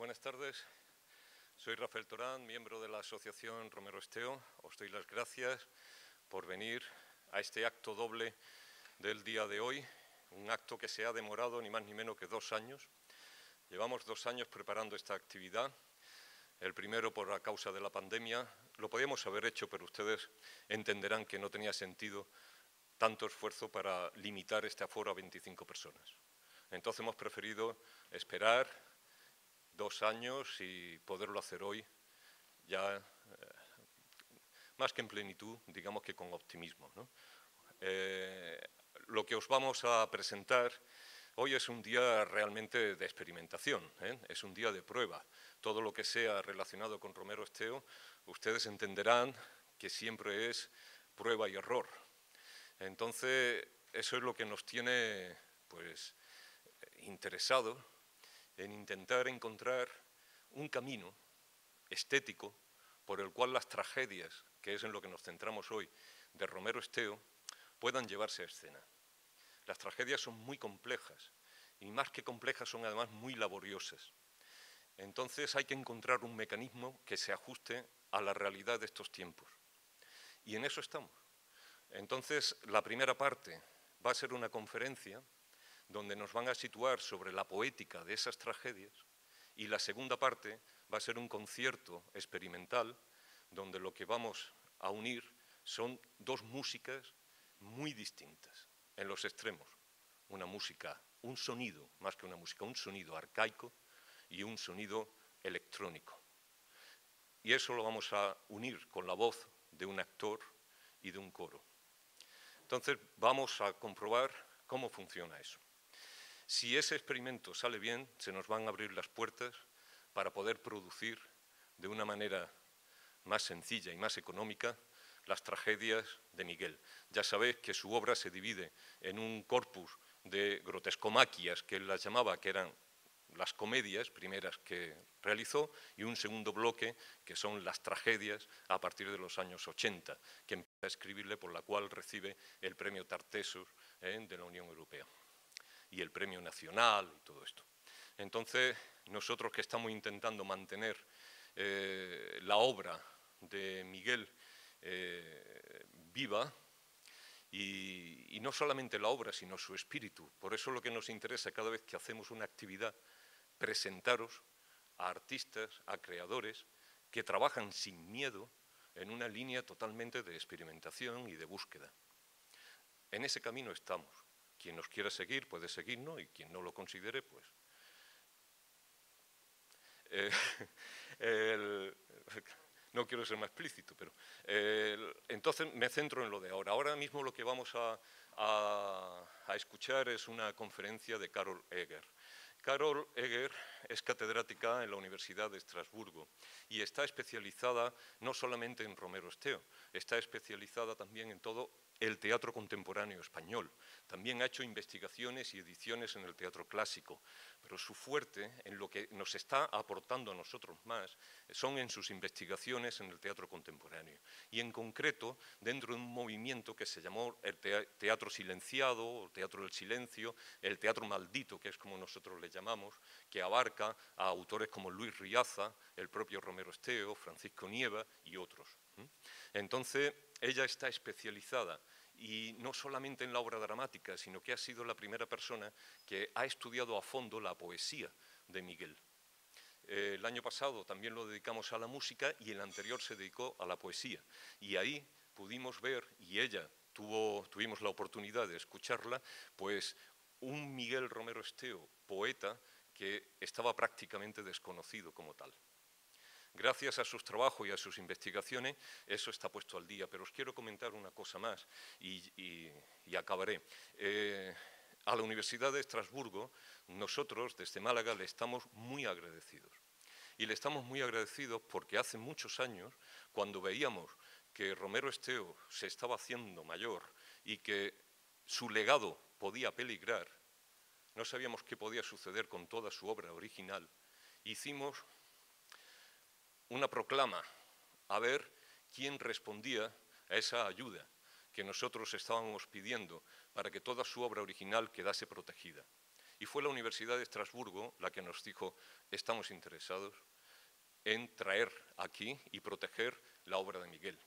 Buenas tardes. Soy Rafael Torán, miembro de la Asociación Romero Esteo. Os doy las gracias por venir a este acto doble del día de hoy, un acto que se ha demorado ni más ni menos que 2 años. Llevamos 2 años preparando esta actividad, el primero por la causa de la pandemia. Lo podíamos haber hecho, pero ustedes entenderán que no tenía sentido tanto esfuerzo para limitar este aforo a 25 personas. Entonces hemos preferido esperar 2 años y poderlo hacer hoy ya más que en plenitud, digamos que con optimismo, ¿no? Lo que os vamos a presentar hoy es un día realmente de experimentación, ¿eh? Es un día de prueba. Todo lo que sea relacionado con Romero Esteo, ustedes entenderán que siempre es prueba y error. Entonces, eso es lo que nos tiene, pues, interesado en intentar encontrar un camino estético por el cual las tragedias, que es en lo que nos centramos hoy, de Romero Esteo, puedan llevarse a escena. Las tragedias son muy complejas y más que complejas son además muy laboriosas. Entonces hay que encontrar un mecanismo que se ajuste a la realidad de estos tiempos. Y en eso estamos. Entonces la primera parte va a ser una conferencia donde nos van a situar sobre la poética de esas tragedias, y la segunda parte va a ser un concierto experimental donde lo que vamos a unir son 2 músicas muy distintas, en los extremos. Una música, un sonido, más que una música, un sonido arcaico y un sonido electrónico. Y eso lo vamos a unir con la voz de un actor y de un coro. Entonces vamos a comprobar cómo funciona eso. Si ese experimento sale bien, se nos van a abrir las puertas para poder producir de una manera más sencilla y más económica las tragedias de Miguel. Ya sabéis que su obra se divide en un corpus de grotescomaquias, que él las llamaba, que eran las comedias primeras que realizó, y un segundo bloque, que son las tragedias a partir de los años 80, que empieza a escribirle, por la cual recibe el premio Tartessus de la Unión Europea y el premio nacional y todo esto. Entonces, nosotros que estamos intentando mantener la obra de Miguel viva, y no solamente la obra, sino su espíritu. Por eso lo que nos interesa cada vez que hacemos una actividad, presentaros a artistas, a creadores que trabajan sin miedo en una línea totalmente de experimentación y de búsqueda. En ese camino estamos. Quien nos quiera seguir puede seguirnos, y quien no lo considere, pues... no quiero ser más explícito, pero... entonces me centro en lo de ahora. Ahora mismo lo que vamos a escuchar es una conferencia de Carol Eger. Carol Eger es catedrática en la Universidad de Estrasburgo y está especializada no solamente en Romero Esteo, está especializada también en todo el teatro contemporáneo español. También ha hecho investigaciones y ediciones en el teatro clásico, pero su fuerte, en lo que nos está aportando a nosotros más, son en sus investigaciones en el teatro contemporáneo. Y en concreto, dentro de un movimiento que se llamó el teatro silenciado, o teatro del silencio, el teatro maldito, que es como nosotros le llamamos, que abarca a autores como Luis Riaza, el propio Romero Esteo, Francisco Nieva y otros. Entonces, ella está especializada, y no solamente en la obra dramática, sino que ha sido la primera persona que ha estudiado a fondo la poesía de Miguel. El año pasado también lo dedicamos a la música y el anterior se dedicó a la poesía. Y ahí pudimos ver, y ella tuvimos la oportunidad de escucharla, pues un Miguel Romero Esteo, poeta, que estaba prácticamente desconocido como tal. Gracias a sus trabajos y a sus investigaciones, eso está puesto al día. Pero os quiero comentar una cosa más y acabaré. A la Universidad de Estrasburgo, nosotros desde Málaga le estamos muy agradecidos. Y le estamos muy agradecidos porque hace muchos años, cuando veíamos que Romero Esteo se estaba haciendo mayor y que su legado podía peligrar, no sabíamos qué podía suceder con toda su obra original, hicimos una proclama a ver quién respondía a esa ayuda que nosotros estábamos pidiendo para que toda su obra original quedase protegida. Y fue la Universidad de Estrasburgo la que nos dijo, estamos interesados en traer aquí y proteger la obra de Miguel.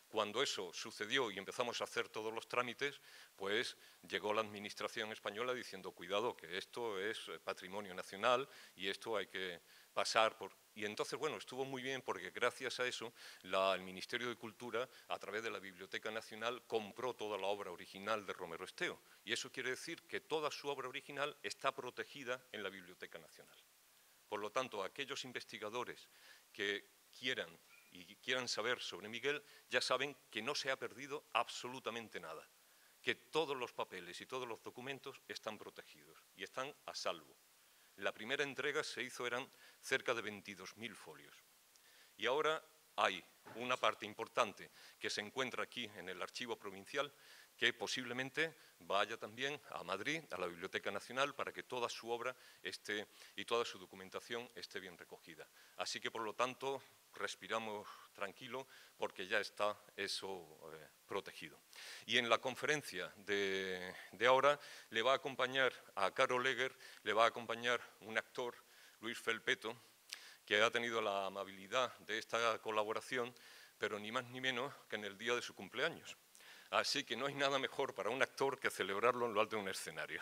Cuando eso sucedió y empezamos a hacer todos los trámites, pues llegó la administración española diciendo, cuidado, que esto es patrimonio nacional y esto hay que pasar por... Y entonces, bueno, estuvo muy bien porque gracias a eso el Ministerio de Cultura, a través de la Biblioteca Nacional, compró toda la obra original de Romero Esteo. Y eso quiere decir que toda su obra original está protegida en la Biblioteca Nacional. Por lo tanto, aquellos investigadores que quieran saber sobre Miguel, ya saben que no se ha perdido absolutamente nada, que todos los papeles y todos los documentos están protegidos y están a salvo. La primera entrega se hizo, eran cerca de 22.000 folios. Y ahora hay una parte importante que se encuentra aquí en el Archivo Provincial, que posiblemente vaya también a Madrid, a la Biblioteca Nacional, para que toda su obra y toda su documentación esté bien recogida. Así que, por lo tanto, respiramos tranquilo porque ya está eso protegido. Y en la conferencia de ahora le va a acompañar a Carol Leger, le va a acompañar un actor, Luis Felpeto, que ha tenido la amabilidad de esta colaboración, pero ni más ni menos que en el día de su cumpleaños. Así que no hay nada mejor para un actor que celebrarlo en lo alto de un escenario.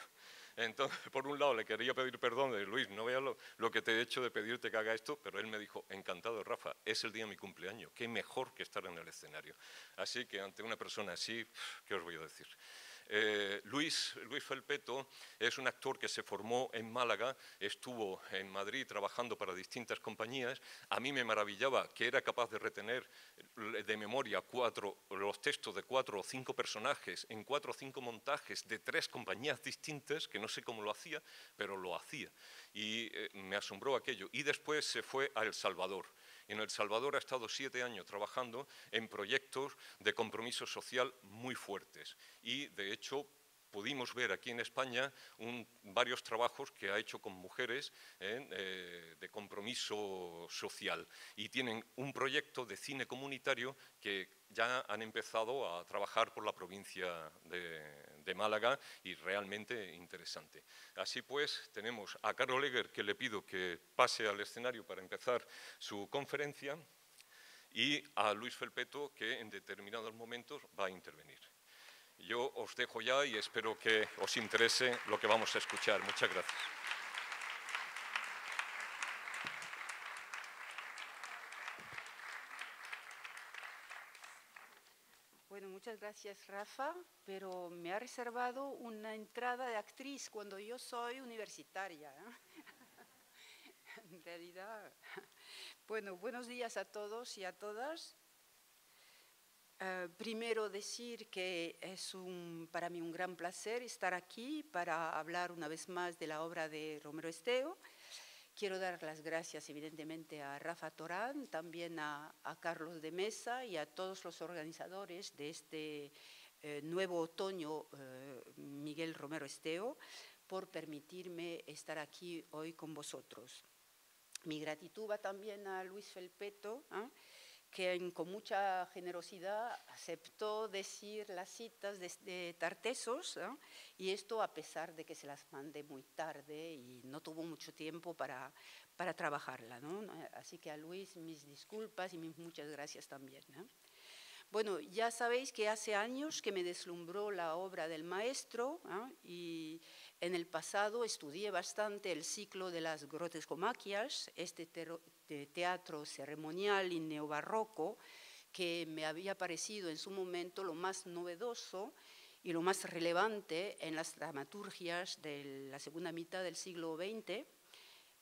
Entonces, por un lado, le quería pedir perdón de Luis, no veas lo que te he hecho de pedirte que haga esto, pero él me dijo, encantado, Rafa, es el día de mi cumpleaños, qué mejor que estar en el escenario. Así que ante una persona así, ¿qué os voy a decir? Luis Felpeto es un actor que se formó en Málaga, estuvo en Madrid trabajando para distintas compañías. A mí me maravillaba que era capaz de retener de memoria los textos de 4 o 5 personajes en 4 o 5 montajes de 3 compañías distintas, que no sé cómo lo hacía, pero lo hacía. Y me asombró aquello. Y después se fue a El Salvador. En El Salvador ha estado 7 años trabajando en proyectos de compromiso social muy fuertes y, de hecho, pudimos ver aquí en España varios trabajos que ha hecho con mujeres de compromiso social y tienen un proyecto de cine comunitario que ya han empezado a trabajar por la provincia de Málaga y realmente interesante. Así pues, tenemos a Carol Leger, que le pido que pase al escenario para empezar su conferencia, y a Luis Felpeto, que en determinados momentos va a intervenir. Yo os dejo ya y espero que os interese lo que vamos a escuchar. Muchas gracias. Bueno, muchas gracias, Rafa, pero me ha reservado una entrada de actriz cuando yo soy universitaria. En realidad, bueno, buenos días a todos y a todas. Primero decir que es para mí un gran placer estar aquí para hablar una vez más de la obra de Romero Esteo. Quiero dar las gracias evidentemente a Rafa Torán, también a Carlos de Mesa y a todos los organizadores de este nuevo otoño Miguel Romero Esteo por permitirme estar aquí hoy con vosotros. Mi gratitud va también a Luis Felpeto, que con mucha generosidad aceptó decir las citas de Tartessos, y esto a pesar de que se las mandé muy tarde y no tuvo mucho tiempo para trabajarla, ¿no? Así que a Luis mis disculpas y muchas gracias también, ¿no? Bueno, ya sabéis que hace años que me deslumbró la obra del maestro, y en el pasado estudié bastante el ciclo de las grotescomaquias, este teatro ceremonial y neobarroco que me había parecido en su momento lo más novedoso y lo más relevante en las dramaturgias de la segunda mitad del siglo XX,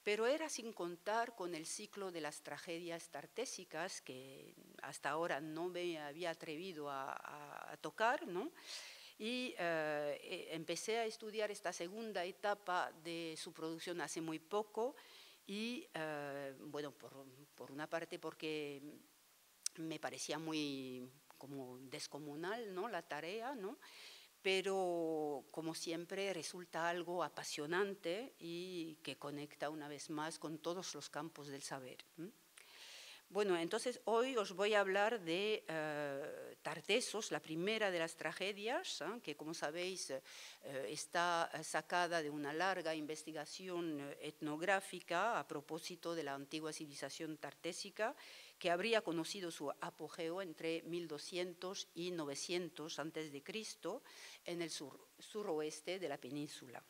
pero era sin contar con el ciclo de las tragedias tartésicas que hasta ahora no me había atrevido a tocar, ¿no? Y empecé a estudiar esta segunda etapa de su producción hace muy poco y, bueno, por una parte porque me parecía muy como descomunal, ¿no?, la tarea, ¿no?, pero como siempre resulta algo apasionante y que conecta una vez más con todos los campos del saber. Bueno, entonces hoy os voy a hablar de Tartessos, la primera de las tragedias, que como sabéis está sacada de una larga investigación etnográfica a propósito de la antigua civilización tartésica, que habría conocido su apogeo entre 1200 y 900 a.C. en el suroeste de la península.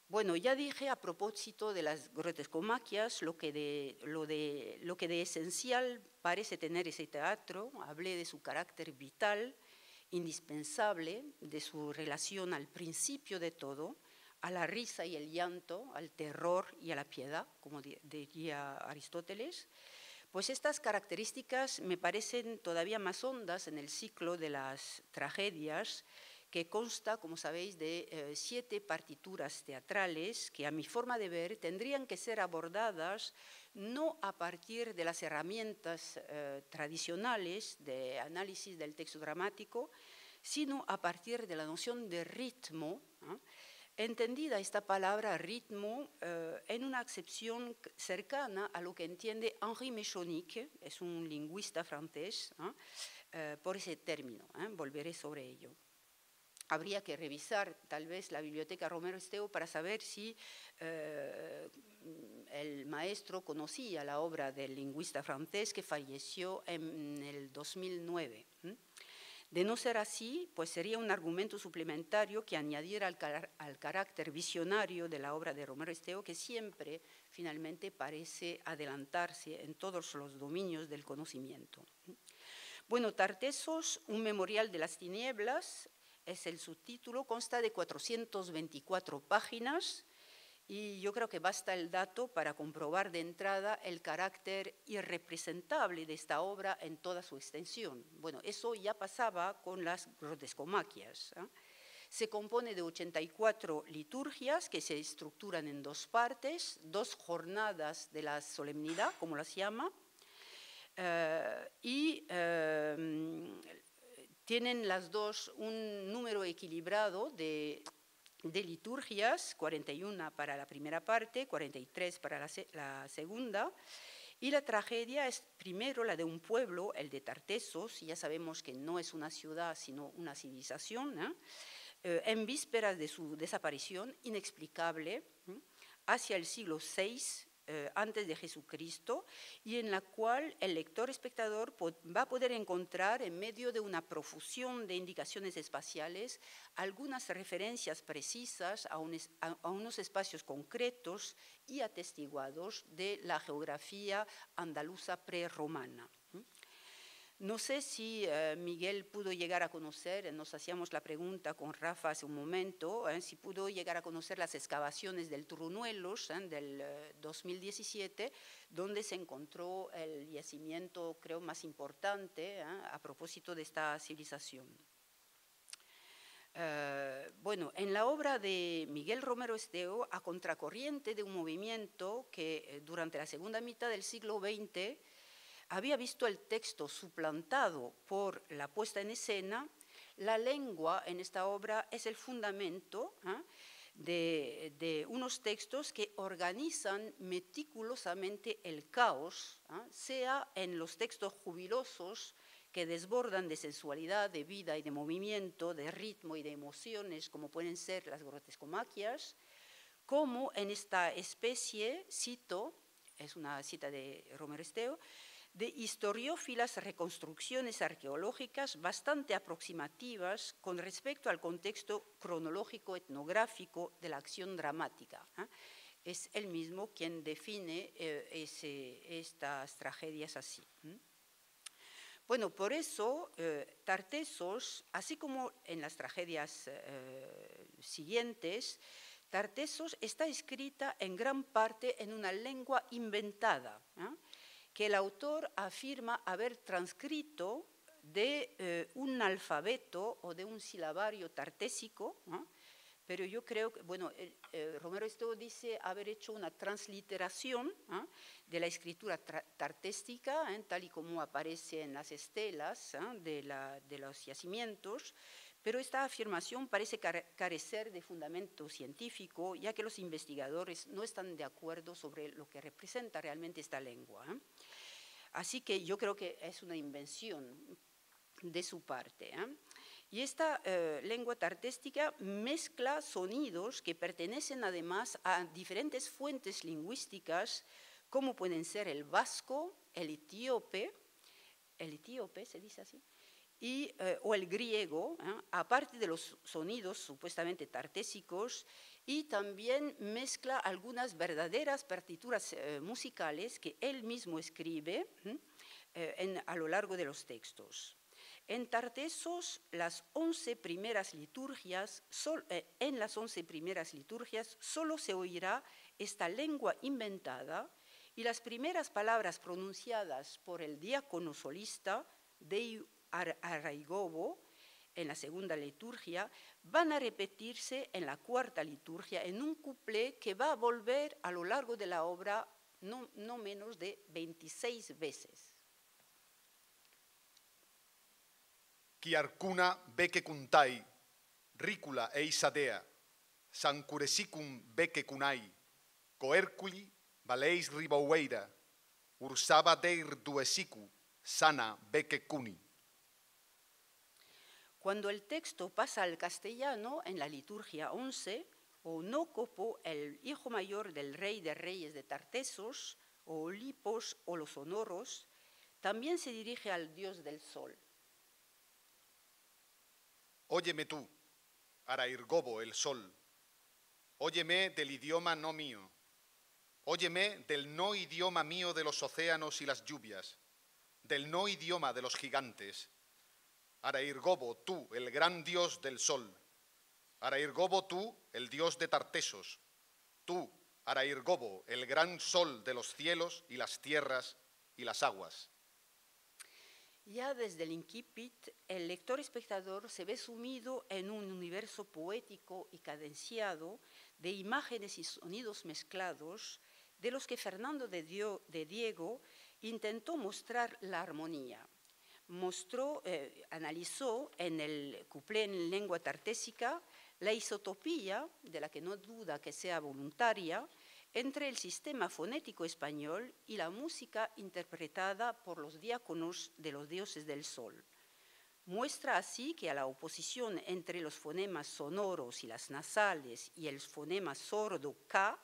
Bueno, ya dije a propósito de las grotescomaquias lo que de esencial parece tener ese teatro. Hablé de su carácter vital, indispensable, de su relación al principio de todo, a la risa y el llanto, al terror y a la piedad, como diría Aristóteles. Pues estas características me parecen todavía más hondas en el ciclo de las tragedias, que consta, como sabéis, de 7 partituras teatrales que a mi forma de ver tendrían que ser abordadas no a partir de las herramientas tradicionales de análisis del texto dramático, sino a partir de la noción de ritmo, entendida esta palabra ritmo en una acepción cercana a lo que entiende Henri Mechonic, es un lingüista francés, por ese término, volveré sobre ello. Habría que revisar tal vez la biblioteca Romero Esteo para saber si el maestro conocía la obra del lingüista francés que falleció en el 2009. De no ser así, pues sería un argumento suplementario que añadiera al carácter visionario de la obra de Romero Esteo, que siempre finalmente parece adelantarse en todos los dominios del conocimiento. Bueno, Tartessos, un memorial de las tinieblas, es el subtítulo, consta de 424 páginas y yo creo que basta el dato para comprobar de entrada el carácter irrepresentable de esta obra en toda su extensión. Bueno, eso ya pasaba con las grotescomaquias. Se compone de 84 liturgias que se estructuran en 2 partes, 2 jornadas de la solemnidad, como las llama, tienen las dos un número equilibrado de liturgias, 41 para la primera parte, 43 para la segunda, y la tragedia es primero la de un pueblo, el de Tartessos, ya sabemos que no es una ciudad sino una civilización, en vísperas de su desaparición inexplicable, hacia el siglo VI, antes de Jesucristo, y en la cual el lector espectador va a poder encontrar en medio de una profusión de indicaciones espaciales algunas referencias precisas a unos espacios concretos y atestiguados de la geografía andaluza prerromana. No sé si Miguel pudo llegar a conocer, nos hacíamos la pregunta con Rafa hace un momento, si pudo llegar a conocer las excavaciones del Turrunuelos del 2017, donde se encontró el yacimiento, creo, más importante a propósito de esta civilización. Bueno, en la obra de Miguel Romero Esteo, a contracorriente de un movimiento que durante la segunda mitad del siglo XX había visto el texto suplantado por la puesta en escena, la lengua en esta obra es el fundamento de unos textos que organizan meticulosamente el caos, sea en los textos jubilosos que desbordan de sensualidad, de vida y de movimiento, de ritmo y de emociones, como pueden ser las grotescomaquias, como en esta especie, cito, es una cita de Romero Esteo, de historiófilas reconstrucciones arqueológicas bastante aproximativas con respecto al contexto cronológico etnográfico de la acción dramática. Es él mismo quien define estas tragedias así. Bueno, por eso Tartessos, así como en las tragedias siguientes, Tartessos está escrita en gran parte en una lengua inventada, que el autor afirma haber transcrito de un alfabeto o de un silabario tartésico, pero yo creo que, bueno, Romero Esteo dice haber hecho una transliteración de la escritura tartéstica, tal y como aparece en las estelas de los yacimientos, pero esta afirmación parece carecer de fundamento científico, ya que los investigadores no están de acuerdo sobre lo que representa realmente esta lengua. Así que yo creo que es una invención de su parte. Y esta lengua tartéstica mezcla sonidos que pertenecen además a diferentes fuentes lingüísticas, como pueden ser el vasco, el etíope se dice así, o el griego, aparte de los sonidos supuestamente tartésicos, y también mezcla algunas verdaderas partituras musicales que él mismo escribe a lo largo de los textos. En Tartesos, en las 11 primeras liturgias solo se oirá esta lengua inventada y las primeras palabras pronunciadas por el diácono solista Dei Arraigobo en la segunda liturgia van a repetirse en la cuarta liturgia en un cuplé que va a volver a lo largo de la obra no menos de 26 veces. Kiarcuna beke kuntai, rícula e isadea, sancuresicum beke kunai, coerculi valeis ribaueira, ursaba deir duesicu, sana beke cuni. Cuando el texto pasa al castellano en la liturgia 11, Onócopo, el hijo mayor del rey de reyes de Tartesos, o Olipos o los Sonoros, también se dirige al dios del sol. Óyeme tú, Arairgobo, el sol. Óyeme del idioma no mío. Óyeme del no idioma mío de los océanos y las lluvias, del no idioma de los gigantes. Arairgobo, tú, el gran dios del sol. Arairgobo, tú, el dios de Tartesos. Tú, Arairgobo, el gran sol de los cielos y las tierras y las aguas. Ya desde el incipit, el lector espectador se ve sumido en un universo poético y cadenciado de imágenes y sonidos mezclados, de los que Fernando de Diego intentó mostrar la armonía. Analizó en el cuplé en lengua tartésica la isotopía, de la que no duda que sea voluntaria, entre el sistema fonético español y la música interpretada por los diáconos de los dioses del sol. Muestra así que a la oposición entre los fonemas sonoros y las nasales y el fonema sordo K,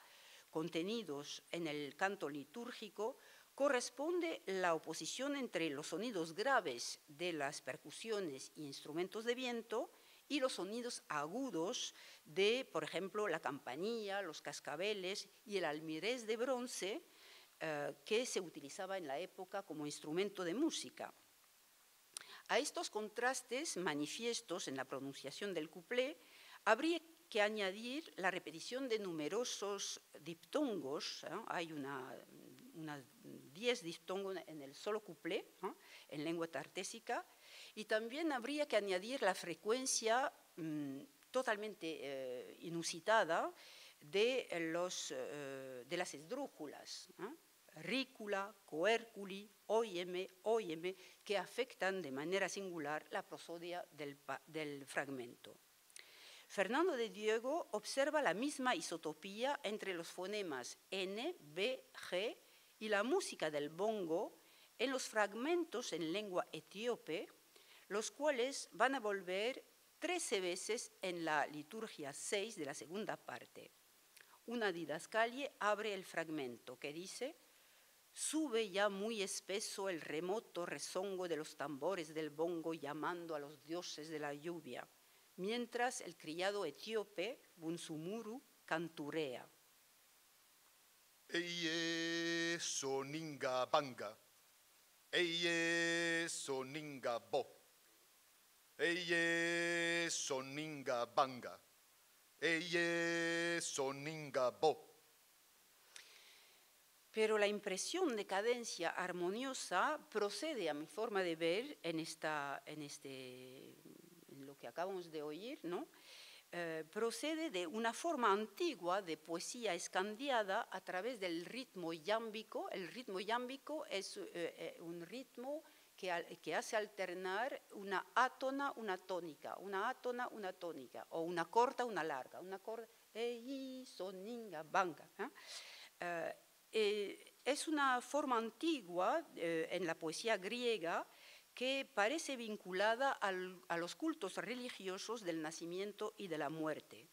contenidos en el canto litúrgico, corresponde la oposición entre los sonidos graves de las percusiones y instrumentos de viento y los sonidos agudos de, por ejemplo, la campanilla, los cascabeles y el almirez de bronce que se utilizaba en la época como instrumento de música. A estos contrastes manifiestos en la pronunciación del cuplé habría que añadir la repetición de numerosos diptongos, hay unas 10 diptongos en el solo cuplé, en lengua tartésica, y también habría que añadir la frecuencia totalmente inusitada de las esdrújulas, rícula, coérculi, óyeme, óyeme, que afectan de manera singular la prosodia del fragmento. Fernando de Diego observa la misma isotopía entre los fonemas N, B, G y la música del bongo en los fragmentos en lengua etíope, los cuales van a volver 13 veces en la liturgia 6 de la segunda parte. Una didascalie abre el fragmento que dice: sube ya muy espeso el remoto rezongo de los tambores del bongo llamando a los dioses de la lluvia, mientras el criado etíope, Bunsumuru, canturea. Eye soninga banga, eye soninga bo, eye soninga banga, eye soninga bo. Pero la impresión de cadencia armoniosa procede, a mi forma de ver, en lo que acabamos de oír, ¿no? Procede de una forma antigua de poesía escandiada a través del ritmo yámbico. El ritmo yámbico es un ritmo que hace alternar una átona, una tónica, una átona, una tónica, o una corta, una larga, una corta, soninga, banga. es una forma antigua en la poesía griega que parece vinculada a los cultos religiosos del nacimiento y de la muerte.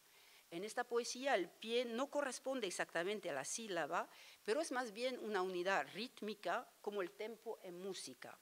En esta poesía el pie no corresponde exactamente a la sílaba, pero es más bien una unidad rítmica como el tempo en música.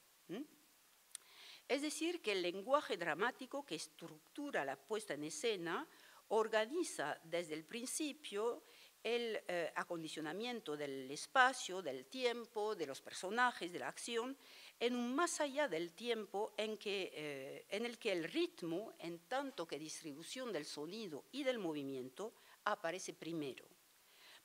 Es decir, que el lenguaje dramático que estructura la puesta en escena organiza desde el principio el acondicionamiento del espacio, del tiempo, de los personajes, de la acción, en un más allá del tiempo en el que el ritmo, en tanto que distribución del sonido y del movimiento, aparece primero.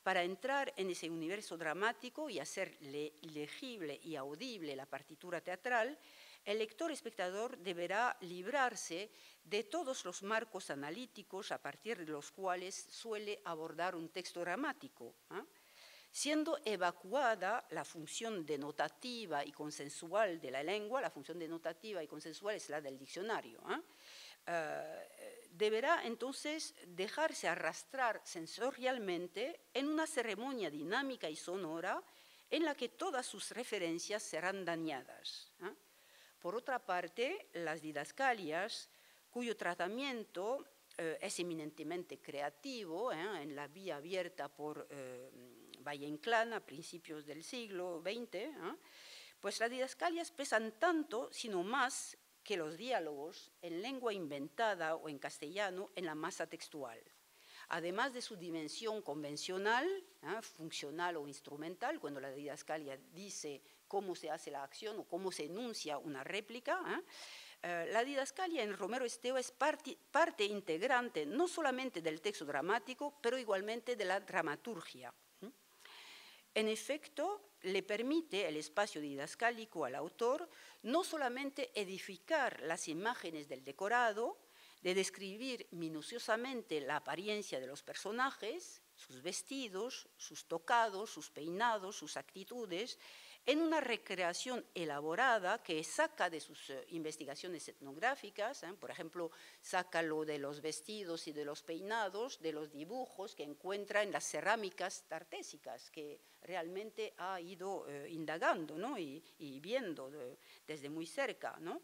Para entrar en ese universo dramático y hacer legible y audible la partitura teatral, el lector-espectador deberá librarse de todos los marcos analíticos a partir de los cuales suele abordar un texto dramático, siendo evacuada la función denotativa y consensual de la lengua. La función denotativa y consensual es la del diccionario. Deberá entonces dejarse arrastrar sensorialmente en una ceremonia dinámica y sonora en la que todas sus referencias serán dañadas. Por otra parte, las didascalias, cuyo tratamiento es eminentemente creativo, en la vía abierta por Valle-Inclán a principios del siglo XX, pues las didascalias pesan tanto, sino más, que los diálogos en lengua inventada o en castellano en la masa textual. Además de su dimensión convencional, funcional o instrumental, cuando la didascalia dice cómo se hace la acción o cómo se enuncia una réplica, la didascalia en Romero Esteo es parte integrante no solamente del texto dramático, pero igualmente de la dramaturgia. En efecto, le permite el espacio didascálico al autor no solamente edificar las imágenes del decorado, de describir minuciosamente la apariencia de los personajes, sus vestidos, sus tocados, sus peinados, sus actitudes, en una recreación elaborada que saca de sus investigaciones etnográficas, por ejemplo, saca lo de los vestidos y de los peinados, de los dibujos que encuentra en las cerámicas tartésicas, que realmente ha ido indagando, ¿no? y viendo desde muy cerca, ¿no?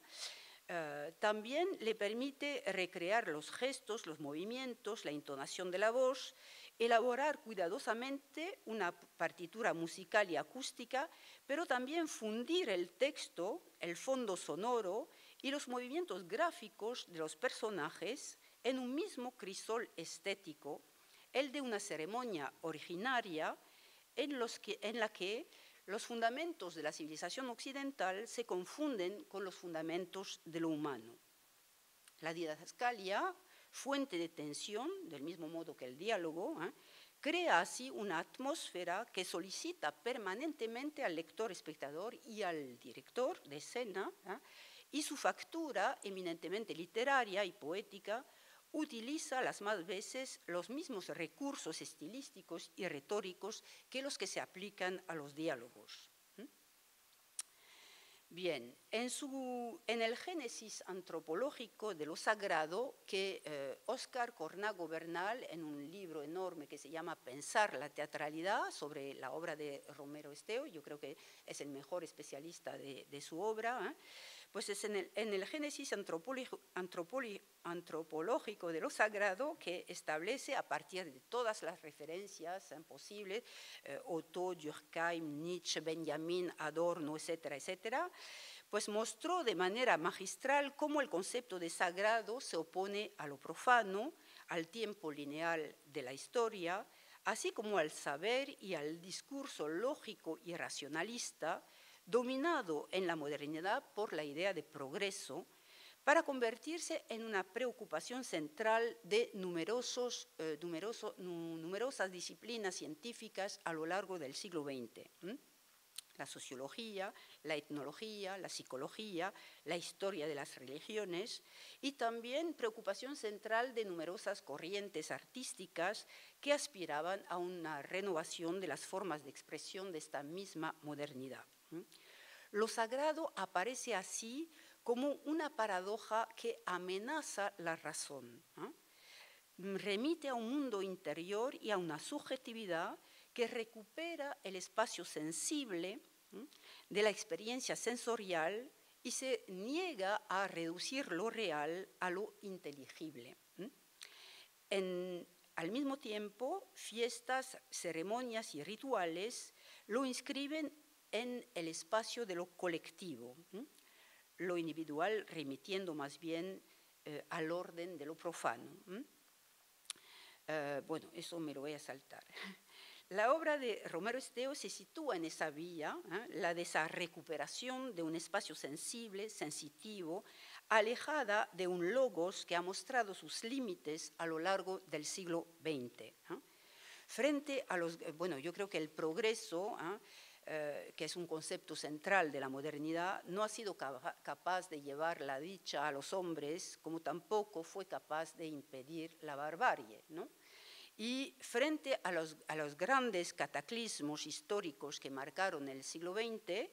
También le permite recrear los gestos, los movimientos, la entonación de la voz, elaborar cuidadosamente una partitura musical y acústica, pero también fundir el texto, el fondo sonoro y los movimientos gráficos de los personajes en un mismo crisol estético, el de una ceremonia originaria en la que los fundamentos de la civilización occidental se confunden con los fundamentos de lo humano. La didascalia, fuente de tensión, del mismo modo que el diálogo, crea así una atmósfera que solicita permanentemente al lector espectador y al director de escena, y su factura eminentemente literaria y poética utiliza las más veces los mismos recursos estilísticos y retóricos que los que se aplican a los diálogos. Bien, en el génesis antropológico de lo sagrado que Óscar Cornago Bernal, en un libro enorme que se llama Pensar la teatralidad, sobre la obra de Romero Esteo, yo creo que es el mejor especialista de su obra, pues es en el génesis antropológico de lo sagrado que establece, a partir de todas las referencias posibles, Otto, Durkheim, Nietzsche, Benjamin, Adorno, etcétera, etcétera, pues mostró de manera magistral cómo el concepto de sagrado se opone a lo profano, al tiempo lineal de la historia, así como al saber y al discurso lógico y racionalista, dominado en la modernidad por la idea de progreso, para convertirse en una preocupación central de numerosas disciplinas científicas a lo largo del siglo XX. La sociología, la etnología, la psicología, la historia de las religiones, y también preocupación central de numerosas corrientes artísticas que aspiraban a una renovación de las formas de expresión de esta misma modernidad. Lo sagrado aparece así como una paradoja que amenaza la razón. Remite a un mundo interior y a una subjetividad que recupera el espacio sensible de la experiencia sensorial y se niega a reducir lo real a lo inteligible. Al mismo tiempo, fiestas, ceremonias y rituales lo inscriben en el espacio de lo colectivo, lo individual remitiendo más bien al orden de lo profano. Bueno, eso me lo voy a saltar. La obra de Romero Esteo se sitúa en esa vía, la de esa recuperación de un espacio sensible, sensitivo, alejada de un logos que ha mostrado sus límites a lo largo del siglo XX. Frente a los, bueno, yo creo que el progreso, que es un concepto central de la modernidad, no ha sido capaz de llevar la dicha a los hombres, como tampoco fue capaz de impedir la barbarie, ¿no? Y frente a los grandes cataclismos históricos que marcaron el siglo XX,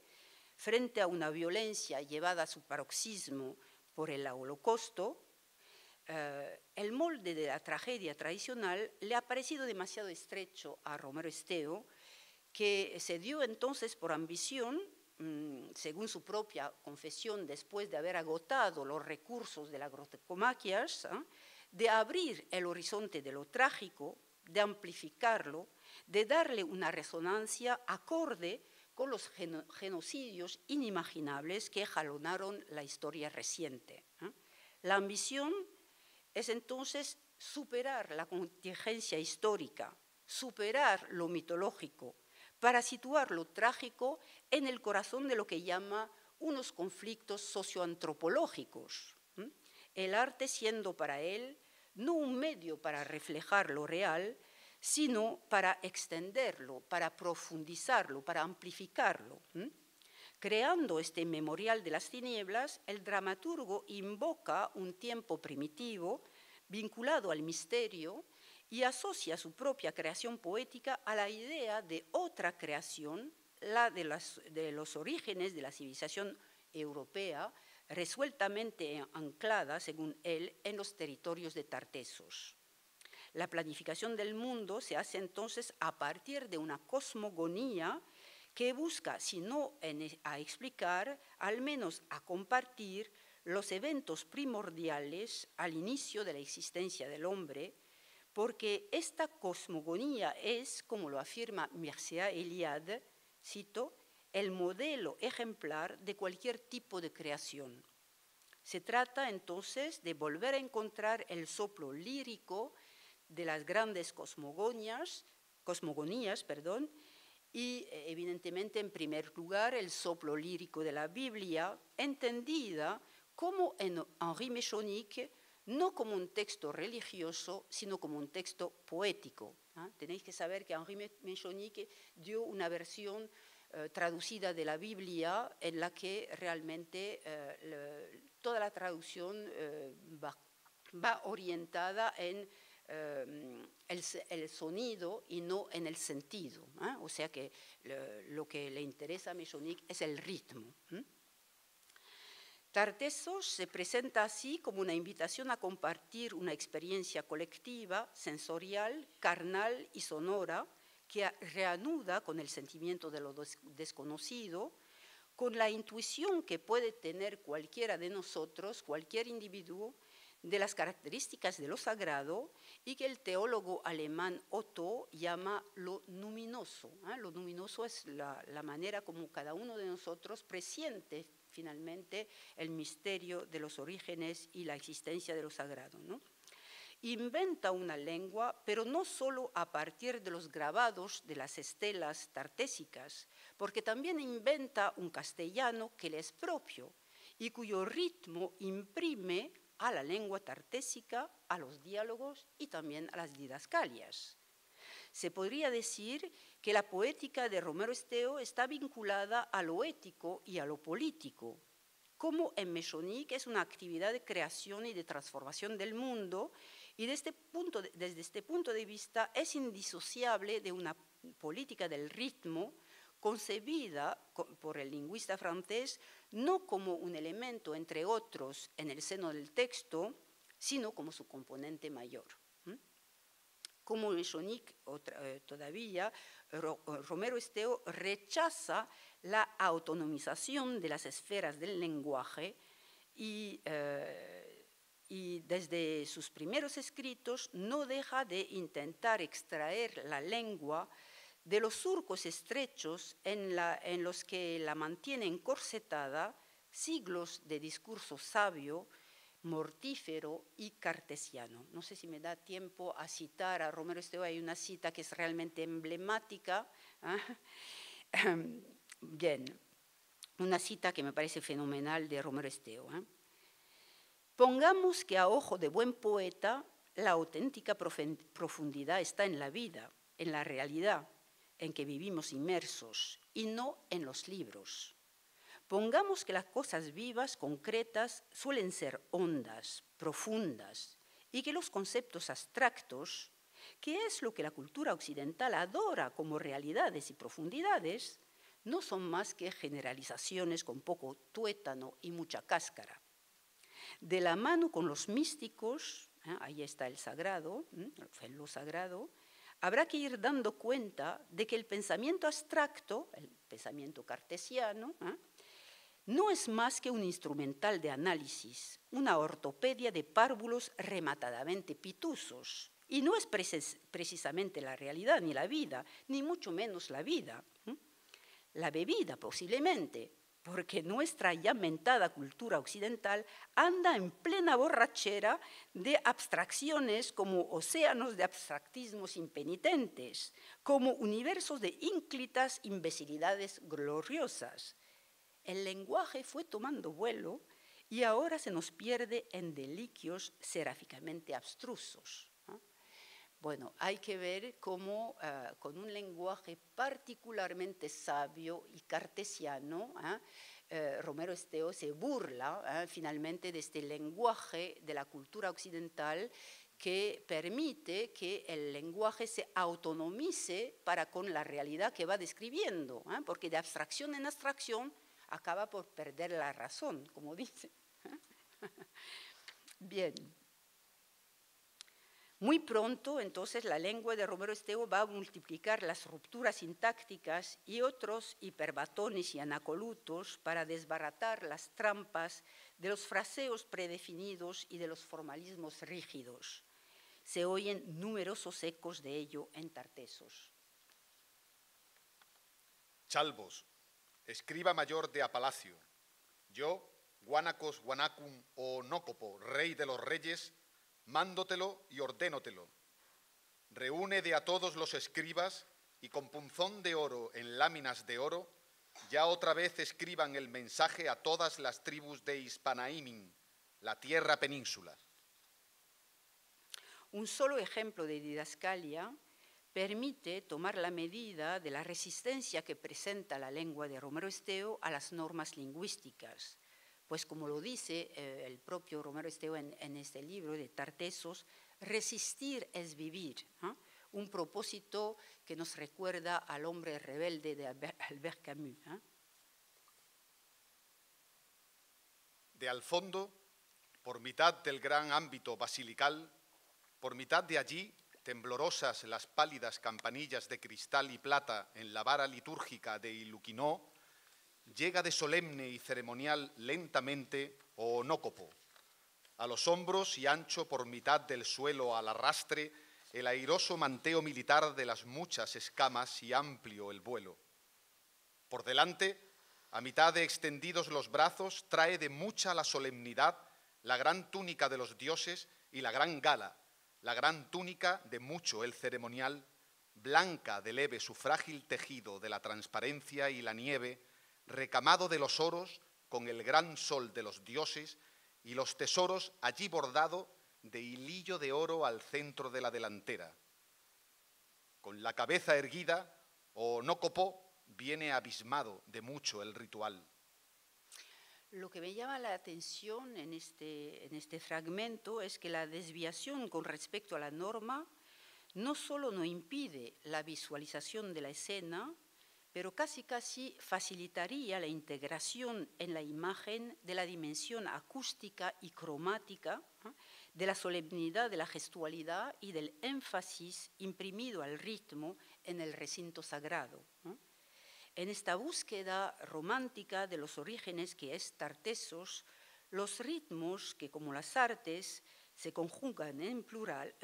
frente a una violencia llevada a su paroxismo por el Holocausto, el molde de la tragedia tradicional le ha parecido demasiado estrecho a Romero Esteo, que se dio entonces por ambición, según su propia confesión, después de haber agotado los recursos de la grotecomaquias, de abrir el horizonte de lo trágico, de amplificarlo, de darle una resonancia acorde con los genocidios inimaginables que jalonaron la historia reciente. La ambición es entonces superar la contingencia histórica, superar lo mitológico, para situar lo trágico en el corazón de lo que llama unos conflictos socioantropológicos. El arte siendo para él no un medio para reflejar lo real, sino para extenderlo, para profundizarlo, para amplificarlo. Creando este memorial de las tinieblas, el dramaturgo invoca un tiempo primitivo vinculado al misterio y asocia su propia creación poética a la idea de otra creación, la de los orígenes de la civilización europea, resueltamente anclada, según él, en los territorios de Tartessos. La planificación del mundo se hace entonces a partir de una cosmogonía que busca, si no a explicar, al menos a compartir los eventos primordiales al inicio de la existencia del hombre, porque esta cosmogonía es, como lo afirma Mircea Eliade, cito, el modelo ejemplar de cualquier tipo de creación. Se trata entonces de volver a encontrar el soplo lírico de las grandes cosmogonías, y evidentemente en primer lugar el soplo lírico de la Biblia, entendida como en Henri Mechonic, no como un texto religioso, sino como un texto poético. Tenéis que saber que Henri Mechonic dio una versión traducida de la Biblia en la que realmente toda la traducción va orientada en el sonido y no en el sentido. O sea que lo que le interesa a Mechonic es el ritmo. Tartessos se presenta así como una invitación a compartir una experiencia colectiva, sensorial, carnal y sonora, que reanuda con el sentimiento de lo desconocido, con la intuición que puede tener cualquiera de nosotros, cualquier individuo, de las características de lo sagrado y que el teólogo alemán Otto llama lo luminoso. Lo luminoso es la manera como cada uno de nosotros presiente finalmente el misterio de los orígenes y la existencia de lo sagrado, ¿no? Inventa una lengua, pero no solo a partir de los grabados de las estelas tartésicas, porque también inventa un castellano que le es propio y cuyo ritmo imprime a la lengua tartésica, a los diálogos y también a las didascalias. Se podría decir que la poética de Romero Esteo está vinculada a lo ético y a lo político, como en Mechonic es una actividad de creación y de transformación del mundo, y desde este punto de vista es indisociable de una política del ritmo concebida por el lingüista francés no como un elemento entre otros en el seno del texto, sino como su componente mayor. Como Echonique todavía, Romero Esteo rechaza la autonomización de las esferas del lenguaje y desde sus primeros escritos no deja de intentar extraer la lengua de los surcos estrechos en los que la mantiene encorsetada siglos de discurso sabio, mortífero y cartesiano. No sé si me da tiempo a citar a Romero Esteo, hay una cita que es realmente emblemática. Bien, una cita que me parece fenomenal de Romero Esteo. Pongamos que a ojo de buen poeta la auténtica profundidad está en la vida, en la realidad en que vivimos inmersos y no en los libros. Pongamos que las cosas vivas, concretas, suelen ser hondas, profundas, y que los conceptos abstractos, que es lo que la cultura occidental adora como realidades y profundidades, no son más que generalizaciones con poco tuétano y mucha cáscara. De la mano con los místicos, ahí está el sagrado, en lo sagrado, habrá que ir dando cuenta de que el pensamiento abstracto, el pensamiento cartesiano, no es más que un instrumental de análisis, una ortopedia de párvulos rematadamente pitusos. Y no es precisamente la realidad ni la vida, ni mucho menos la vida. La bebida, posiblemente, porque nuestra ya mentada cultura occidental anda en plena borrachera de abstracciones como océanos de abstractismos impenitentes, como universos de ínclitas imbecilidades gloriosas. El lenguaje fue tomando vuelo y ahora se nos pierde en deliquios seráficamente abstrusos. Bueno, hay que ver cómo con un lenguaje particularmente sabio y cartesiano, Romero Esteo se burla finalmente de este lenguaje de la cultura occidental que permite que el lenguaje se autonomice para con la realidad que va describiendo, porque de abstracción en abstracción acaba por perder la razón, como dice. Bien. Muy pronto, entonces, la lengua de Romero Esteo va a multiplicar las rupturas sintácticas y otros hiperbatones y anacolutos para desbaratar las trampas de los fraseos predefinidos y de los formalismos rígidos. Se oyen numerosos ecos de ello en Tartessos. Chalvos, escriba mayor de Apalacio, yo, Guanacos Guanacum o Nócopo, rey de los reyes, mándotelo y ordénotelo. Reúne de a todos los escribas y con punzón de oro en láminas de oro, ya otra vez escriban el mensaje a todas las tribus de Hispanaímin, la tierra península. Un solo ejemplo de didascalia permite tomar la medida de la resistencia que presenta la lengua de Romero Esteo a las normas lingüísticas. Pues como lo dice el propio Romero Esteo en este libro de Tartessos, resistir es vivir, un propósito que nos recuerda al hombre rebelde de Albert Camus. De al fondo, por mitad del gran ámbito basilical, por mitad de allí, temblorosas las pálidas campanillas de cristal y plata en la vara litúrgica de Iluquinó, llega de solemne y ceremonial lentamente Onócopo, a los hombros y ancho por mitad del suelo al arrastre, el airoso manteo militar de las muchas escamas y amplio el vuelo. Por delante, a mitad de extendidos los brazos, trae de mucha la solemnidad la gran túnica de los dioses y la gran gala, la gran túnica de mucho el ceremonial, blanca de leve su frágil tejido de la transparencia y la nieve, recamado de los oros con el gran sol de los dioses y los tesoros allí bordado de hilillo de oro al centro de la delantera. Con la cabeza erguida, Onócopo viene abismado de mucho el ritual. Lo que me llama la atención en este fragmento es que la desviación con respecto a la norma no solo no impide la visualización de la escena, pero casi facilitaría la integración en la imagen de la dimensión acústica y cromática de la solemnidad de la gestualidad y del énfasis imprimido al ritmo en el recinto sagrado, ¿no? En esta búsqueda romántica de los orígenes que es Tartessos, los ritmos que como las artes se conjugan en plural,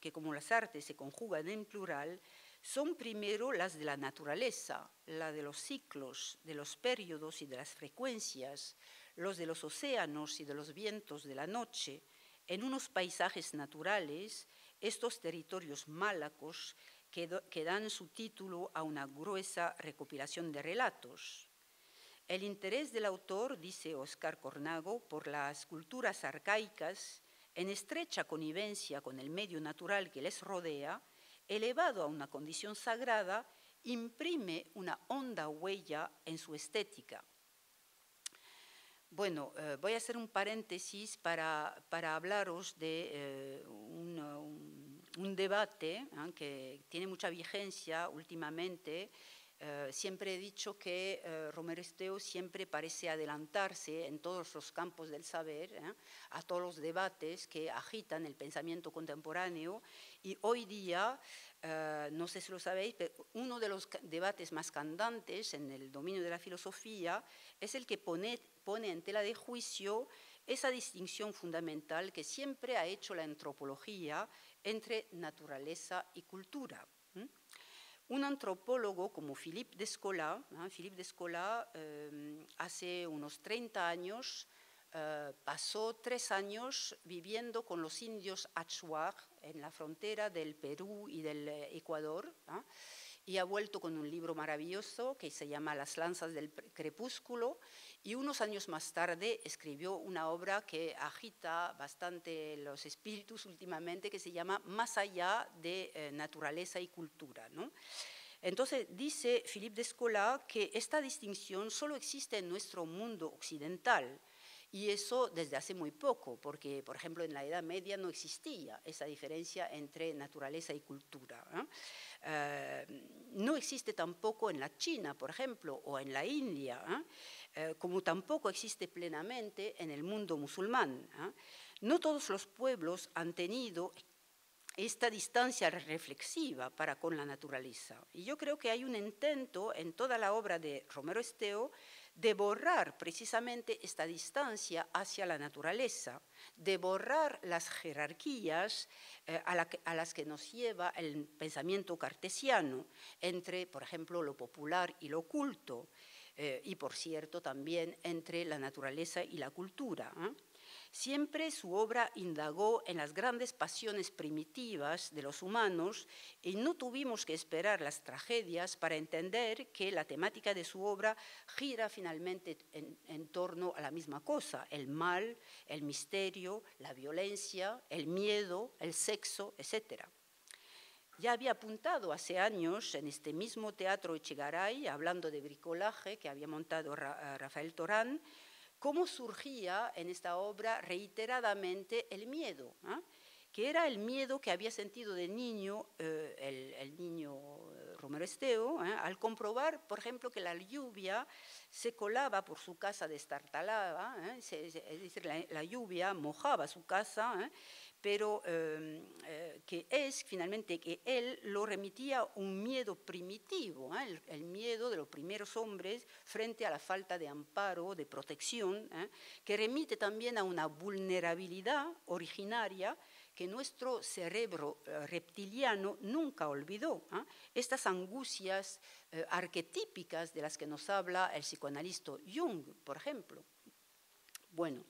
que como las artes se conjugan en plural, son primero las de la naturaleza, la de los ciclos, de los periodos y de las frecuencias, los de los océanos y de los vientos de la noche, en unos paisajes naturales, estos territorios málacos que dan su título a una gruesa recopilación de relatos. El interés del autor, dice Óscar Cornago, por las culturas arcaicas, en estrecha connivencia con el medio natural que les rodea, elevado a una condición sagrada, imprime una honda huella en su estética. Bueno, voy a hacer un paréntesis para hablaros de un debate que tiene mucha vigencia últimamente. Siempre he dicho que Romero Esteo siempre parece adelantarse en todos los campos del saber, a todos los debates que agitan el pensamiento contemporáneo, y hoy día, no sé si lo sabéis, pero uno de los debates más cantantes en el dominio de la filosofía es el que pone en tela de juicio esa distinción fundamental que siempre ha hecho la antropología entre naturaleza y cultura. Un antropólogo como Philippe Descola, hace unos 30 años pasó 3 años viviendo con los indios Achuar en la frontera del Perú y del Ecuador, y ha vuelto con un libro maravilloso que se llama Las lanzas del crepúsculo, y unos años más tarde escribió una obra que agita bastante los espíritus últimamente, que se llama Más allá de naturaleza y cultura, ¿no? Entonces dice Philippe Descola que esta distinción solo existe en nuestro mundo occidental, y eso desde hace muy poco, porque, por ejemplo, en la Edad Media no existía esa diferencia entre naturaleza y cultura, ¿no? No existe tampoco en la China, por ejemplo, o en la India, como tampoco existe plenamente en el mundo musulmán. No todos los pueblos han tenido esta distancia reflexiva para con la naturaleza. Y yo creo que hay un intento en toda la obra de Romero Esteo de borrar precisamente esta distancia hacia la naturaleza, de borrar las jerarquías a las que nos lleva el pensamiento cartesiano entre, por ejemplo, lo popular y lo oculto, y por cierto también entre la naturaleza y la cultura. Siempre su obra indagó en las grandes pasiones primitivas de los humanos, y no tuvimos que esperar las tragedias para entender que la temática de su obra gira finalmente en torno a la misma cosa: el mal, el misterio, la violencia, el miedo, el sexo, etc. Ya había apuntado hace años en este mismo Teatro Echegaray, hablando de bricolaje que había montado Rafael Torán, cómo surgía en esta obra reiteradamente el miedo, que era el miedo que había sentido de niño el niño Romero Esteo, al comprobar, por ejemplo, que la lluvia se colaba por su casa destartalada, es decir, la lluvia mojaba su casa, pero que es finalmente que él lo remitía un miedo primitivo, el miedo de los primeros hombres frente a la falta de amparo, de protección, que remite también a una vulnerabilidad originaria que nuestro cerebro reptiliano nunca olvidó. Estas angustias arquetípicas de las que nos habla el psicoanalista Jung, por ejemplo. Bueno,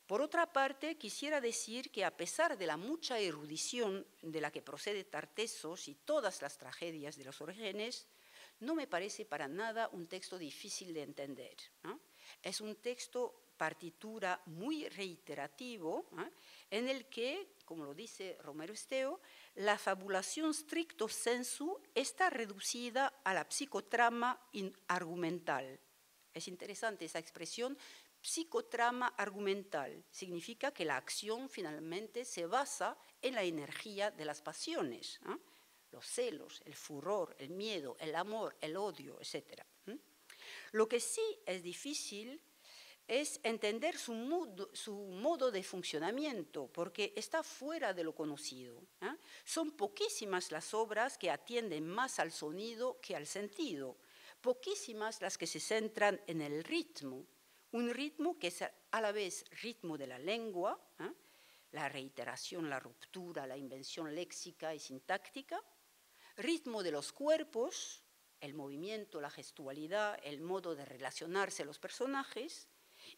por otra parte, quisiera decir que a pesar de la mucha erudición de la que procede Tartessos y todas las tragedias de los orígenes, no me parece para nada un texto difícil de entender, Es un texto partitura muy reiterativo, en el que, como lo dice Romero Esteo, la fabulación stricto sensu está reducida a la psicotrama argumental. Es interesante esa expresión, psicotrama argumental. Significa que la acción finalmente se basa en la energía de las pasiones, los celos, el furor, el miedo, el amor, el odio, etc. Lo que sí es difícil es entender su modo de funcionamiento, porque está fuera de lo conocido. Son poquísimas las obras que atienden más al sonido que al sentido, poquísimas las que se centran en el ritmo, un ritmo que es a la vez ritmo de la lengua, la reiteración, la ruptura, la invención léxica y sintáctica, ritmo de los cuerpos, el movimiento, la gestualidad, el modo de relacionarse los personajes,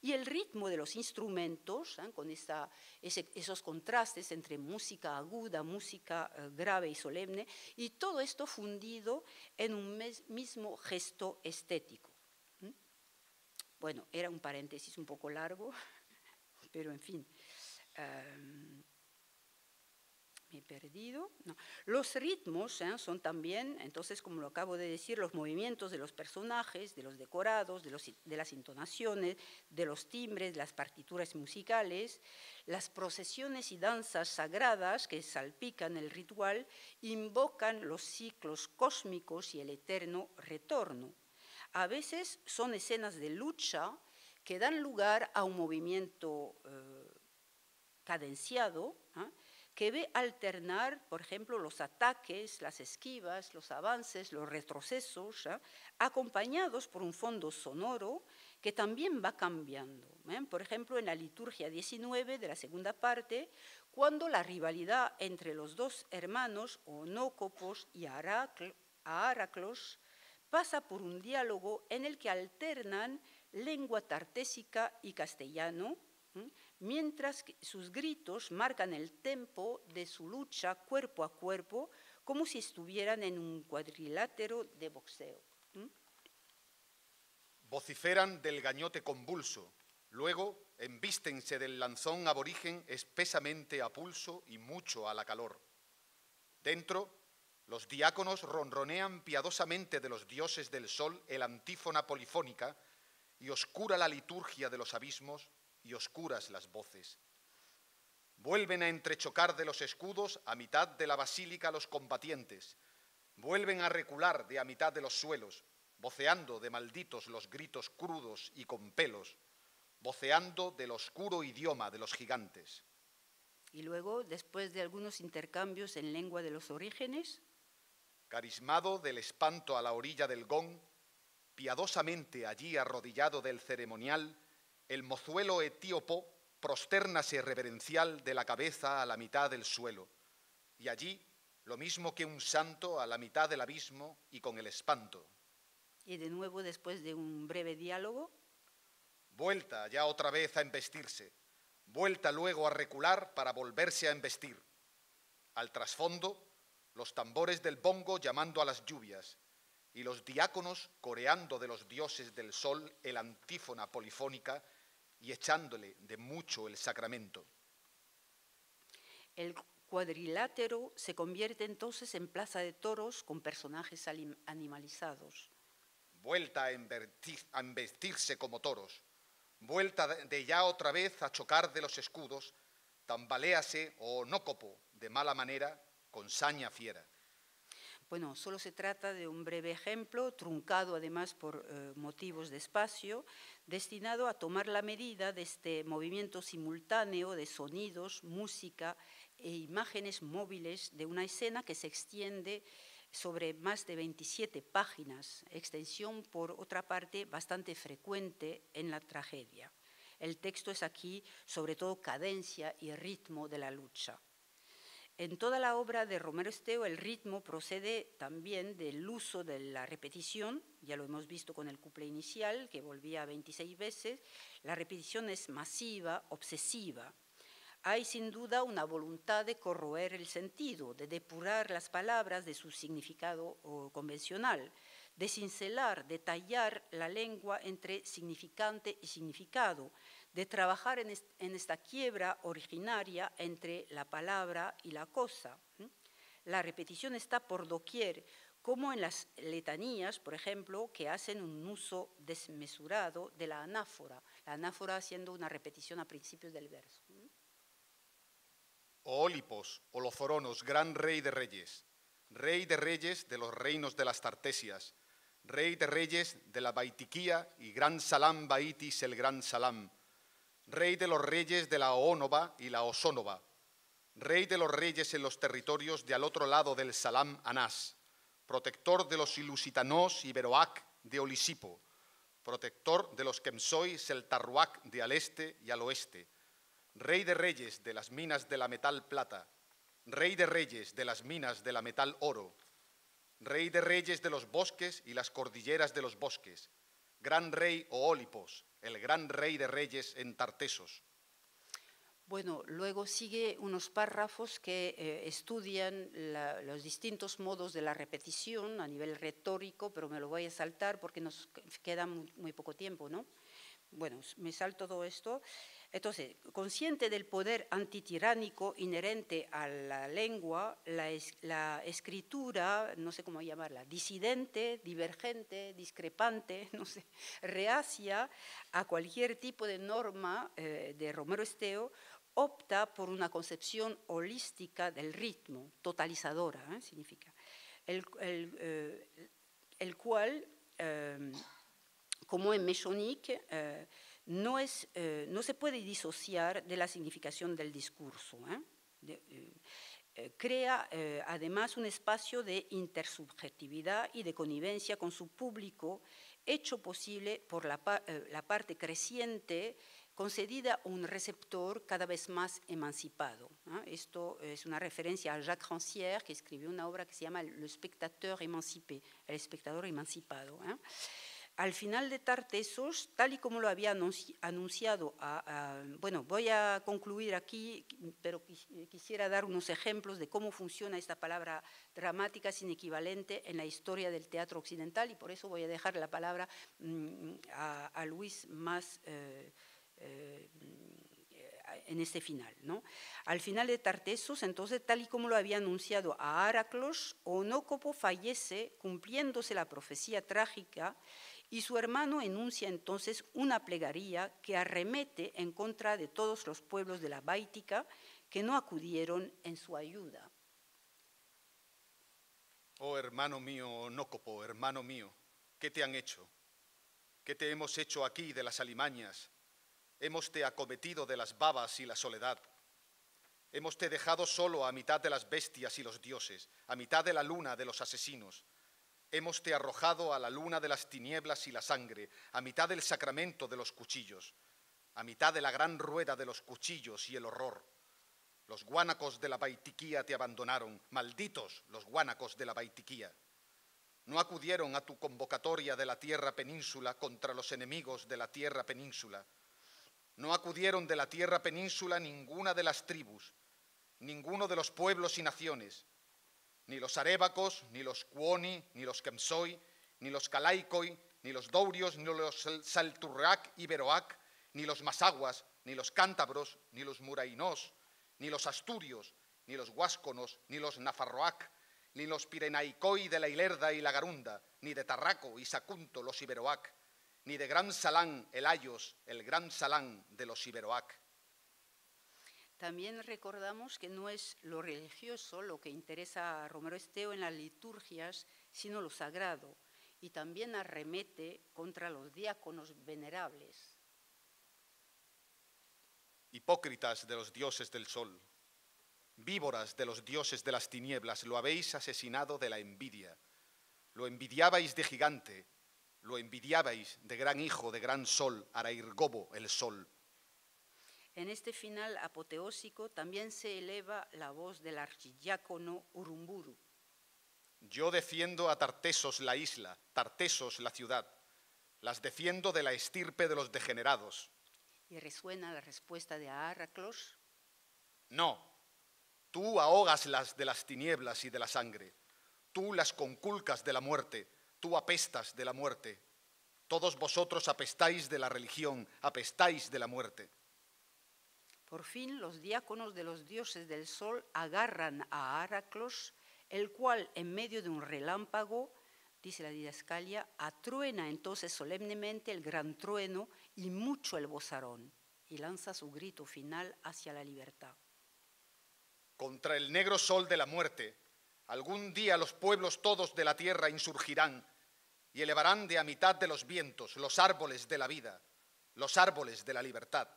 y el ritmo de los instrumentos, con esos contrastes entre música aguda, música grave y solemne, y todo esto fundido en un mismo gesto estético. Bueno, era un paréntesis un poco largo, pero en fin. Me he perdido. No. Los ritmos son también, entonces, como lo acabo de decir, los movimientos de los personajes, de los decorados, de las entonaciones, de los timbres, de las partituras musicales, las procesiones y danzas sagradas que salpican el ritual, invocan los ciclos cósmicos y el eterno retorno. A veces son escenas de lucha que dan lugar a un movimiento cadenciado, que ve alternar, por ejemplo, los ataques, las esquivas, los avances, los retrocesos, acompañados por un fondo sonoro que también va cambiando. Por ejemplo, en la liturgia 19 de la segunda parte, cuando la rivalidad entre los dos hermanos, Onócopos y Aráclos, pasa por un diálogo en el que alternan lengua tartésica y castellano, mientras que sus gritos marcan el tempo de su lucha cuerpo a cuerpo, como si estuvieran en un cuadrilátero de boxeo. Vociferan del gañote convulso, luego embístense del lanzón aborigen espesamente a pulso y mucho a la calor. Dentro, los diáconos ronronean piadosamente de los dioses del sol el antífona polifónica y oscura la liturgia de los abismos y oscuras las voces. Vuelven a entrechocar de los escudos a mitad de la basílica los combatientes, vuelven a recular de a mitad de los suelos, voceando de malditos los gritos crudos y con pelos, voceando del oscuro idioma de los gigantes. Y luego, después de algunos intercambios en lengua de los orígenes, carismado del espanto a la orilla del gong, piadosamente allí arrodillado del ceremonial, el mozuelo etíopo prostérnase reverencial de la cabeza a la mitad del suelo, y allí, lo mismo que un santo a la mitad del abismo y con el espanto. Y de nuevo, después de un breve diálogo, vuelta ya otra vez a embestirse, vuelta luego a recular para volverse a embestir. Al trasfondo, los tambores del bongo llamando a las lluvias, y los diáconos coreando de los dioses del sol el antífona polifónica y echándole de mucho el sacramento. El cuadrilátero se convierte entonces en plaza de toros con personajes animalizados. Vuelta a embestirse como toros, vuelta de ya otra vez a chocar de los escudos, tambaléase Onócopo de mala manera con saña fiera. Bueno, solo se trata de un breve ejemplo, truncado además por motivos de espacio, destinado a tomar la medida de este movimiento simultáneo de sonidos, música e imágenes móviles de una escena que se extiende sobre más de 27 páginas, extensión por otra parte bastante frecuente en la tragedia. El texto es aquí sobre todo cadencia y ritmo de la lucha. En toda la obra de Romero Esteo el ritmo procede también del uso de la repetición, ya lo hemos visto con el cuplé inicial que volvía 26 veces, la repetición es masiva, obsesiva. Hay sin duda una voluntad de corroer el sentido, de depurar las palabras de su significado convencional, de cincelar, de tallar la lengua entre significante y significado, de trabajar en esta quiebra originaria entre la palabra y la cosa. La repetición está por doquier, como en las letanías, por ejemplo, que hacen un uso desmesurado de la anáfora siendo una repetición a principios del verso. Oolipos, Olozoronos, gran rey de reyes de los reinos de las Tartesias, rey de reyes de la Baitiquía y gran Salam Baitis el gran Salam, rey de los reyes de la Oónova y la Osónova, rey de los reyes en los territorios de al otro lado del Salam Anás, protector de los Ilusitanos y Beroac de Olisipo, protector de los Kemsois el Tarruac de al este y al oeste, rey de reyes de las minas de la metal plata, rey de reyes de las minas de la metal oro, rey de reyes de los bosques y las cordilleras de los bosques, gran rey Oólipos, el gran rey de reyes en Tartesos. Bueno, luego sigue unos párrafos que estudian los distintos modos de la repetición a nivel retórico, pero me lo voy a saltar porque nos queda muy poco tiempo, ¿no? Bueno, me salto todo esto. Entonces, consciente del poder antitiránico inherente a la lengua, la escritura, no sé cómo llamarla, disidente, divergente, discrepante, no sé, reacia a cualquier tipo de norma de Romero Esteo, opta por una concepción holística del ritmo, totalizadora, significa, el cual, como en Méchonique, no se puede disociar de la significación del discurso. Crea además un espacio de intersubjetividad y de connivencia con su público, hecho posible por la parte creciente concedida a un receptor cada vez más emancipado. Esto es una referencia a Jacques Rancière, que escribió una obra que se llama Le spectateur émancipé, el espectador emancipado. Al final de Tartessos, tal y como lo había anunciado, bueno, voy a concluir aquí, pero quisiera dar unos ejemplos de cómo funciona esta palabra dramática sin equivalente en la historia del teatro occidental, y por eso voy a dejar la palabra a Luis más en este final, ¿no? Al final de Tartessos, entonces, tal y como lo había anunciado a Heraclos, Onócopo fallece cumpliéndose la profecía trágica y su hermano enuncia entonces una plegaria que arremete en contra de todos los pueblos de la Báitica que no acudieron en su ayuda. Oh hermano mío, Onócopo, hermano mío, ¿qué te han hecho? ¿Qué te hemos hecho aquí de las alimañas? Hemos te acometido de las babas y la soledad. Hemos te dejado solo a mitad de las bestias y los dioses, a mitad de la luna de los asesinos. Hemos te arrojado a la luna de las tinieblas y la sangre, a mitad del sacramento de los cuchillos, a mitad de la gran rueda de los cuchillos y el horror. Los guánacos de la Baitiquía te abandonaron, malditos los guánacos de la Baitiquía. No acudieron a tu convocatoria de la tierra península contra los enemigos de la tierra península. No acudieron de la tierra península ninguna de las tribus, ninguno de los pueblos y naciones, ni los arébacos, ni los cuoni, ni los kemsoi, ni los calaicoi, ni los dourios, ni los salturrac y beroac, ni los masaguas, ni los cántabros, ni los murainos, ni los asturios, ni los huásconos, ni los nafarroac, ni los pirenaicoi de la Ilerda y la Garunda, ni de Tarraco y Sacunto los iberoac, ni de Gran Salán el Ayos, el Gran Salán de los iberoac. También recordamos que no es lo religioso lo que interesa a Romero Esteo en las liturgias, sino lo sagrado, y también arremete contra los diáconos venerables. Hipócritas de los dioses del sol, víboras de los dioses de las tinieblas, lo habéis asesinado de la envidia. Lo envidiabais de gigante, lo envidiabais de gran hijo, de gran sol, Arairgobo, el sol. En este final apoteósico también se eleva la voz del archidiácono Urumburu. Yo defiendo a Tartesos la isla, Tartesos la ciudad. Las defiendo de la estirpe de los degenerados. Y resuena la respuesta de Heraclos. No, tú ahógaslas de las tinieblas y de la sangre. Tú las conculcas de la muerte, tú apestas de la muerte. Todos vosotros apestáis de la religión, apestáis de la muerte. Por fin los diáconos de los dioses del sol agarran a Heraclos, el cual en medio de un relámpago, dice la didascalia, atruena entonces solemnemente el gran trueno y mucho el bozarrón, y lanza su grito final hacia la libertad. Contra el negro sol de la muerte, algún día los pueblos todos de la tierra insurgirán, y elevarán de a mitad de los vientos los árboles de la vida, los árboles de la libertad.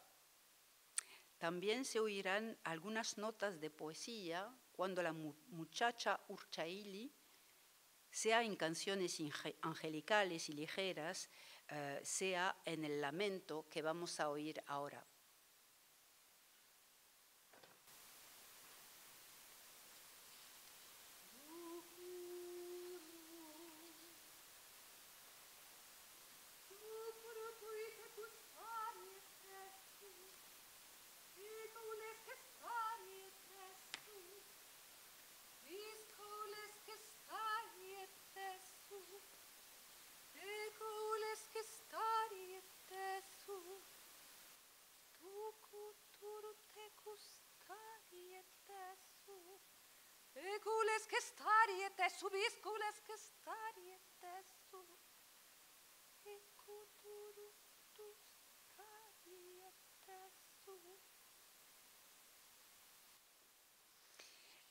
También se oirán algunas notas de poesía cuando la muchacha Urchaili, sea en canciones angelicales y ligeras, sea en el lamento que vamos a oír ahora.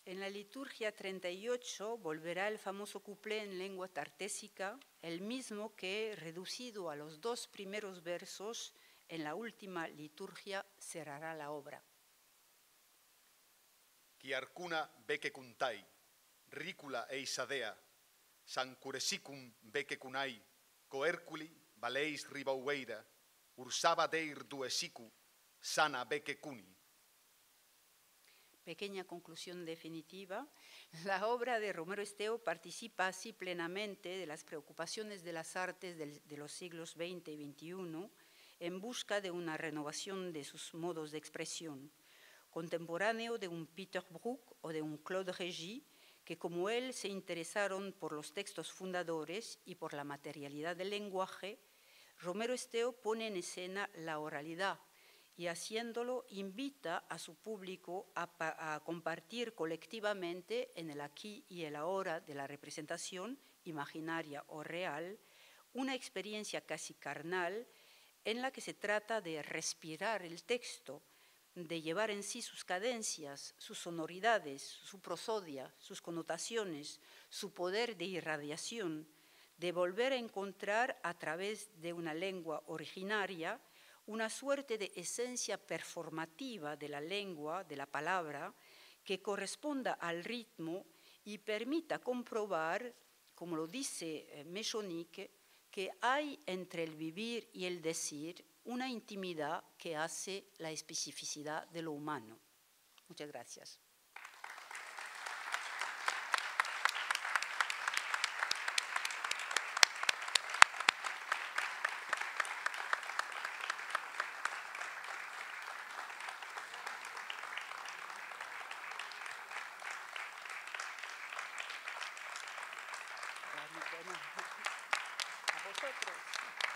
En la liturgia 38 volverá el famoso cuplé en lengua tartésica, el mismo que, reducido a los 2 primeros versos, en la última liturgia cerrará la obra. Kiarkuna beke kuntai, rícula e isadea, sancuresicum beke kunai, coerculi valeis ribaueira, ursaba deir duesicu, sana beke cuni. Pequeña conclusión definitiva, la obra de Romero Esteo participa así plenamente de las preocupaciones de las artes de los siglos XX y XXI en busca de una renovación de sus modos de expresión, contemporáneo de un Peter Brook o de un Claude Régis, que como él se interesaron por los textos fundadores y por la materialidad del lenguaje. Romero Esteo pone en escena la oralidad, y haciéndolo invita a su público a compartir colectivamente en el aquí y el ahora de la representación imaginaria o real, una experiencia casi carnal en la que se trata de respirar el texto, de llevar en sí sus cadencias, sus sonoridades, su prosodia, sus connotaciones, su poder de irradiación, de volver a encontrar a través de una lengua originaria una suerte de esencia performativa de la lengua, de la palabra, que corresponda al ritmo y permita comprobar, como lo dice Mechonique, que hay entre el vivir y el decir una intimidad que hace la especificidad de lo humano. Muchas gracias. A vosotros.